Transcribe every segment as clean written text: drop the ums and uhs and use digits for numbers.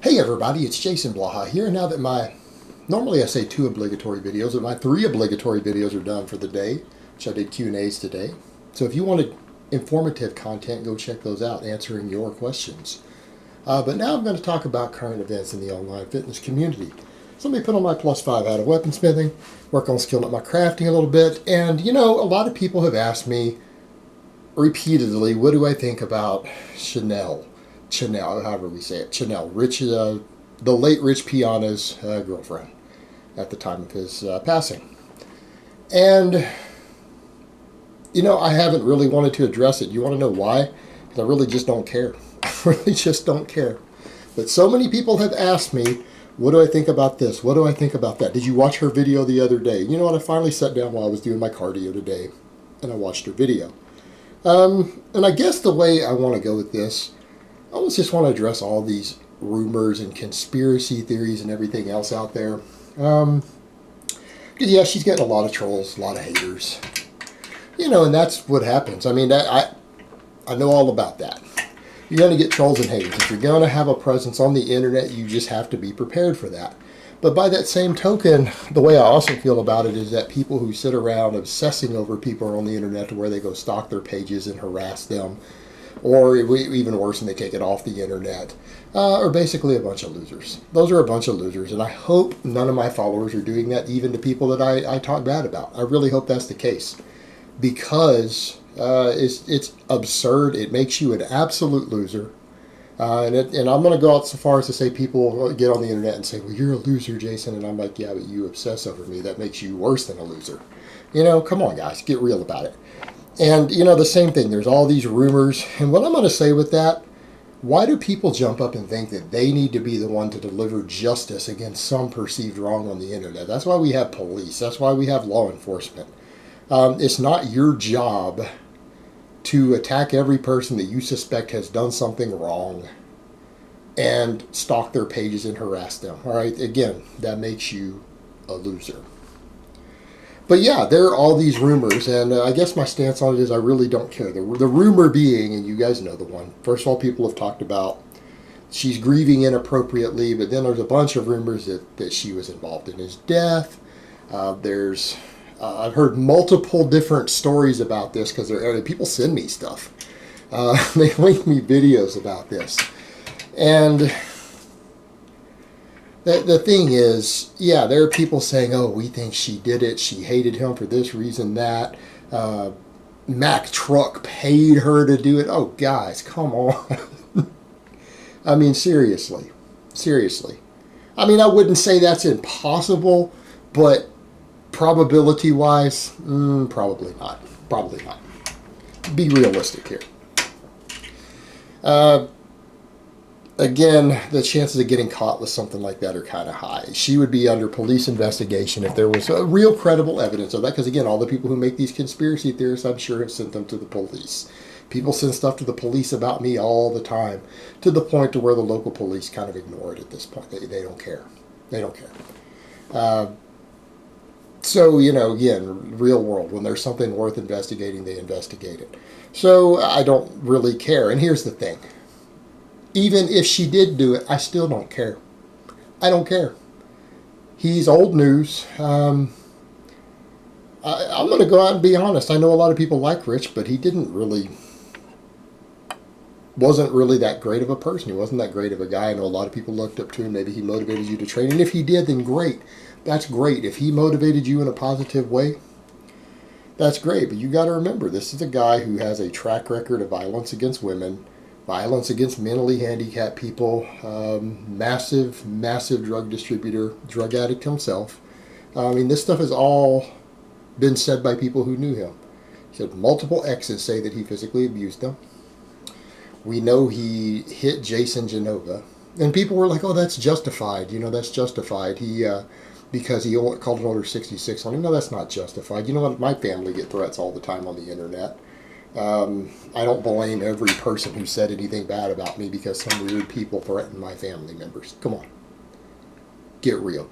Hey everybody, it's Jason Blaha here. Now that normally I say 2 obligatory videos, but my 3 obligatory videos are done for the day, which I did Q&As today. So if you wanted informative content, go check those out, answering your questions. But now I'm going to talk about current events in the online fitness community. So let me put on my +5 out of weaponsmithing, work on skilling up my crafting a little bit, and a lot of people have asked me repeatedly, what do I think about Chanel, however we say it, Chanel, the late Rich Piana's girlfriend at the time of his passing. And, I haven't really wanted to address it. You want to know why? Because I really just don't care. I really just don't care. But so many people have asked me, what do I think about this? What do I think about that? Did you watch her video the other day? You know what? I finally sat down while I was doing my cardio today, and I watched her video. And I guess the way I want to go with this, I almost just want to address all these rumors and conspiracy theories and everything else out there. Because, yeah, she's getting a lot of trolls, a lot of haters. And that's what happens. I mean, I know all about that. You're going to get trolls and haters. If you're going to have a presence on the internet, you just have to be prepared for that. But by that same token, the way I also feel about it is that people who sit around obsessing over people on the internet to where they go stalk their pages and harass them, or even worse, and they take it off the internet, are basically a bunch of losers. Those are a bunch of losers, and I hope none of my followers are doing that, even to people that I talk bad about. I really hope that's the case, because it's absurd. It makes you an absolute loser. And I'm going to go out so far as to say people get on the internet and say, well, you're a loser, Jason. And I'm like, yeah, but you obsess over me. That makes you worse than a loser. Come on, guys, get real about it. And, the same thing. There's all these rumors. And what I'm going to say with that, why do people jump up and think that they need to be the one to deliver justice against some perceived wrong on the internet? That's why we have police. That's why we have law enforcement. It's not your job to attack every person that you suspect has done something wrong and stalk their pages and harass them. All right, again, that makes you a loser. But yeah, there are all these rumors, and I guess my stance on it is I really don't care. The rumor being, and you guys know the one, first of all, people have talked about she's grieving inappropriately, but then there's a bunch of rumors that she was involved in his death. I've heard multiple different stories about this because people send me stuff. They link me videos about this. And the thing is, yeah, there are people saying, oh, we think she did it. She hated him for this reason, that. Mack Truck paid her to do it. Oh, guys, come on. I mean, seriously. Seriously. I mean, I wouldn't say that's impossible, but probability-wise, probably not. Probably not. Be realistic here. Again, the chances of getting caught with something like that are kind of high. She would be under police investigation if there was a real credible evidence of that. Because again, all the people who make these conspiracy theories, I'm sure, have sent them to the police. People send stuff to the police about me all the time, to the point to where the local police kind of ignore it at this point. They don't care. They don't care. So, again, real world, when there's something worth investigating, they investigate it. So I don't really care. And here's the thing. Even if she did do it, I still don't care. I don't care. He's old news. I'm going to go out and be honest. I know a lot of people like Rich, but he wasn't really that great of a person. He wasn't that great of a guy. I know a lot of people looked up to him. Maybe he motivated you to train. And if he did, then great. That's great. If he motivated you in a positive way, that's great. But you got to remember, this is a guy who has a track record of violence against women, violence against mentally handicapped people, massive, massive drug distributor, drug addict himself. I mean, this stuff has all been said by people who knew him. He said multiple exes say that he physically abused them. We know he hit Jason Genova. And people were like, oh, that's justified. That's justified. Because he called an order 66 on him. No, that's not justified. You know what? My family get threats all the time on the internet. I don't blame every person who said anything bad about me because some weird people threaten my family members. Come on. Get real.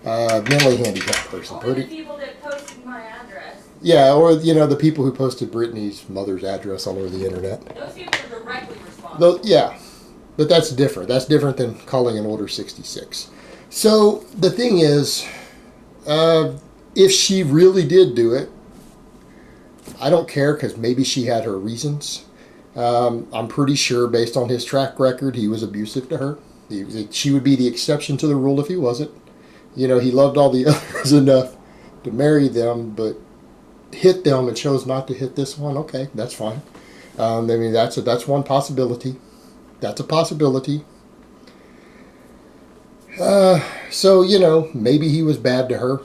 Mentally handicapped person. Only the people that posted my address. Yeah, or, the people who posted Brittany's mother's address all over the internet. Those people are directly responsible. Yeah. But that's different. That's different than calling an Order 66. So the thing is, if she really did do it, I don't care, because maybe she had her reasons. I'm pretty sure, based on his track record, he was abusive to her. She would be the exception to the rule if he wasn't. You know, he loved all the others enough to marry them, but hit them and chose not to hit this one. Okay, that's fine. I mean, that's one possibility. That's a possibility. So, you know, maybe he was bad to her.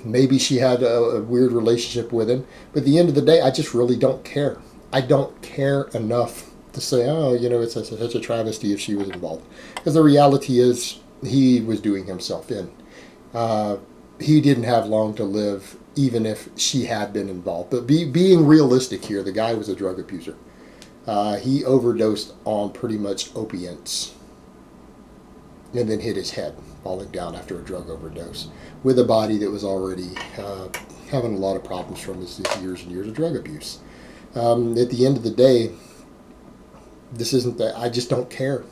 Maybe she had a weird relationship with him. But at the end of the day, I just really don't care. I don't care enough to say, oh, you know, it's such a travesty if she was involved. Because the reality is, he was doing himself in. He didn't have long to live, even if she had been involved. But being realistic here, the guy was a drug abuser. He overdosed on pretty much opiates and then hit his head, falling down after a drug overdose, with a body that was already having a lot of problems from his years and years of drug abuse. At the end of the day, this isn't that. I just don't care.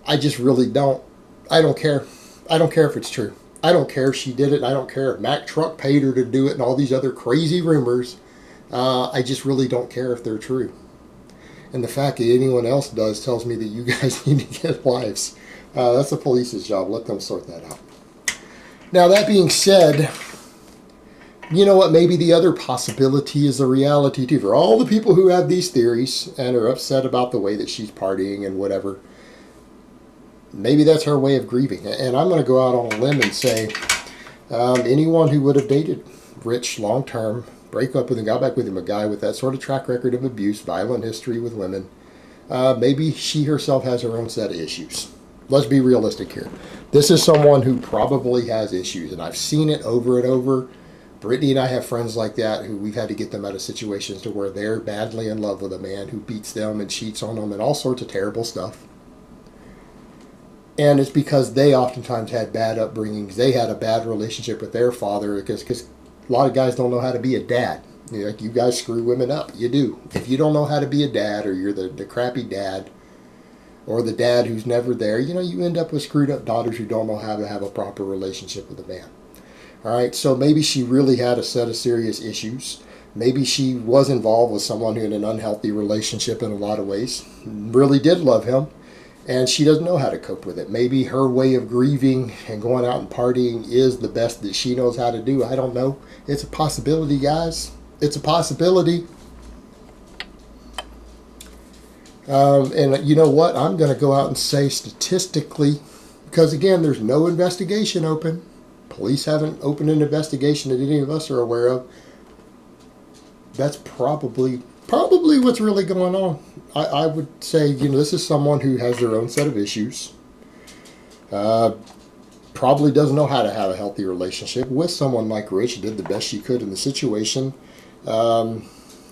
I just really don't. I don't care. I don't care if it's true. I don't care if she did it. I don't care if Mack Truck paid her to do it and all these other crazy rumors. I just really don't care if they're true. And the fact that anyone else does tells me that you guys need to get wives. That's the police's job. Let them sort that out. Now, that being said, you know what? Maybe the other possibility is a reality too. For all the people who have these theories and are upset about the way that she's partying and whatever, maybe that's her way of grieving. And I'm going to go out on a limb and say, anyone who would have dated Rich long term, break up with him, got back with him, a guy with that sort of track record of abuse, violent history with women, maybe she herself has her own set of issues. Let's be realistic here. This is someone who probably has issues, and I've seen it over and over. Brittany and I have friends like that who we've had to get them out of situations to where they're badly in love with a man who beats them and cheats on them and all sorts of terrible stuff. And it's because they oftentimes had bad upbringings. They had a bad relationship with their father, because a lot of guys don't know how to be a dad. You know, like, you guys screw women up. You do. If you don't know how to be a dad, or you're the crappy dad, or the dad who's never there, you know, you end up with screwed up daughters who don't know how to have a proper relationship with a man. All right, so maybe she really had a set of serious issues. Maybe she was involved with someone who had an unhealthy relationship in a lot of ways, really did love him, and she doesn't know how to cope with it. Maybe her way of grieving and going out and partying is the best that she knows how to do. I don't know. It's a possibility, guys. It's a possibility. And you know what? I'm going to go out and say statistically, because again, there's no investigation open. Police haven't opened an investigation that any of us are aware of. That's probably what's really going on. I would say, you know, this is someone who has their own set of issues. Probably doesn't know how to have a healthy relationship with someone like Rich. Did the best she could in the situation.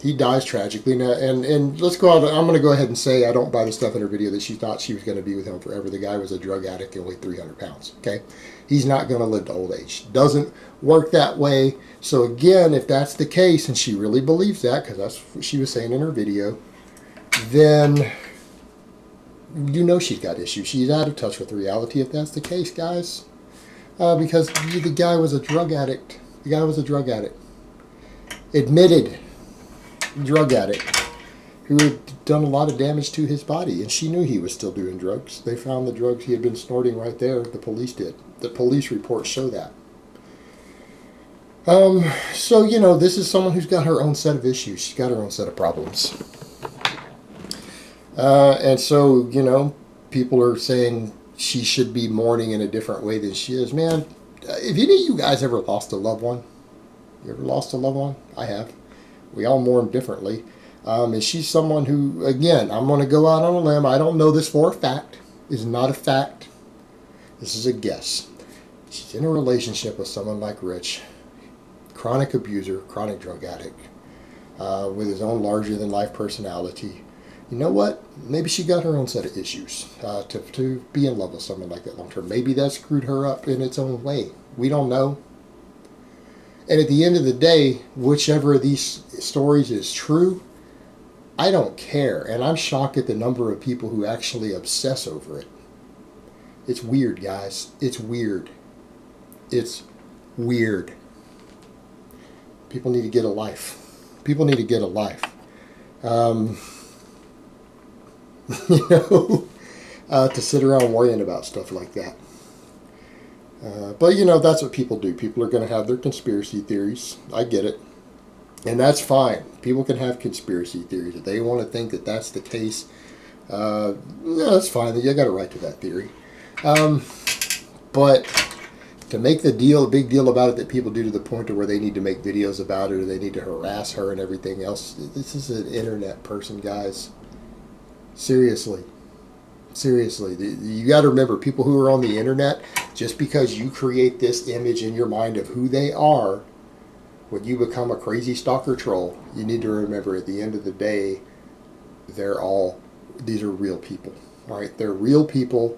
He dies tragically. Now, and let's go out. I'm going to go ahead and say I don't buy the stuff in her video that she thought she was going to be with him forever. The guy was a drug addict and weighed 300 pounds. Okay, he's not going to live to old age. Doesn't work that way. So again, if that's the case, and she really believes that, because that's what she was saying in her video, then you know she's got issues. She's out of touch with reality if that's the case, guys. Because the guy was a drug addict. The guy was a drug addict. Admitted drug addict who had done a lot of damage to his body, and she knew he was still doing drugs. They found the drugs he had been snorting right there. The police did. The police reports show that. So, you know, this is someone who's got her own set of issues. She's got her own set of problems. And so, you know, people are saying she should be mourning in a different way than she is. Man, if any of you guys ever lost a loved one, you ever lost a loved one? I have. We all mourn differently. And she's someone who, again, I'm going to go out on a limb. I don't know this for a fact. It's not a fact. This is a guess. She's in a relationship with someone like Rich, chronic abuser, chronic drug addict, with his own larger-than-life personality. You know what? Maybe she got her own set of issues to be in love with someone like that long term. Maybe that screwed her up in its own way. We don't know. And at the end of the day, whichever of these stories is true, I don't care, and I'm shocked at the number of people who actually obsess over it. It's weird, guys. It's weird. It's weird. People need to get a life. People need to get a life. You know, to sit around worrying about stuff like that. But, you know, that's what people do. People are going to have their conspiracy theories. I get it. And that's fine. People can have conspiracy theories. If they want to think that that's the case, yeah, that's fine. You got a right to that theory. But to make a big deal about it that people do to the point to where they need to make videos about it or they need to harass her and everything else, this is an internet person, guys. Seriously. Seriously. You got to remember, people who are on the internet, just because you create this image in your mind of who they are, when you become a crazy stalker troll, you need to remember at the end of the day, these are real people. All right? They're real people.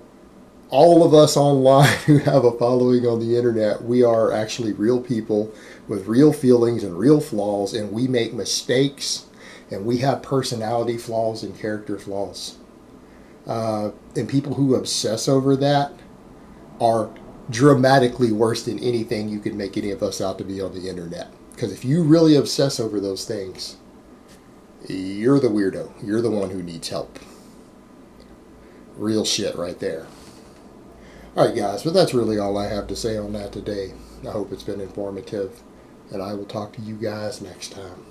All of us online who have a following on the internet, we are actually real people with real feelings and real flaws, and we make mistakes, and we have personality flaws and character flaws. And people who obsess over that are dramatically worse than anything you could make any of us out to be on the internet. Because if you really obsess over those things, you're the weirdo. You're the one who needs help. Real shit right there. Alright guys, but that's really all I have to say on that today. I hope it's been informative, and I will talk to you guys next time.